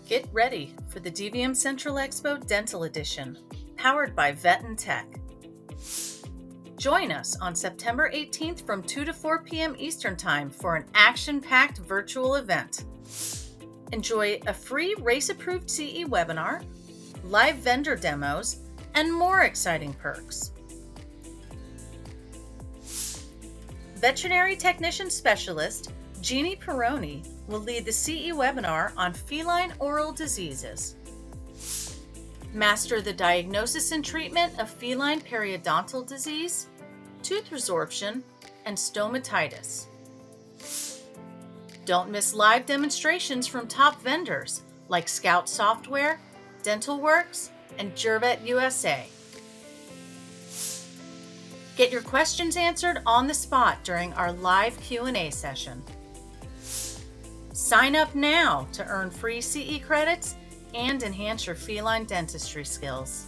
Get ready for the DVM Central Expo Dental Edition, powered by VetandTech. Join us on September 18th from 2 to 4 p.m. Eastern Time for an action-packed virtual event. Enjoy a free race-approved CE webinar, live vendor demos, and more exciting perks. Veterinary Technician Specialist Jeanne Perrone will lead the CE webinar on feline oral diseases. Master the diagnosis and treatment of feline periodontal disease, tooth resorption, and stomatitis. Don't miss live demonstrations from top vendors like Scout Software, DNTLworks, and GerVetUSA. Get your questions answered on the spot during our live Q&A session. Sign up now to earn free CE credits and enhance your feline dentistry skills.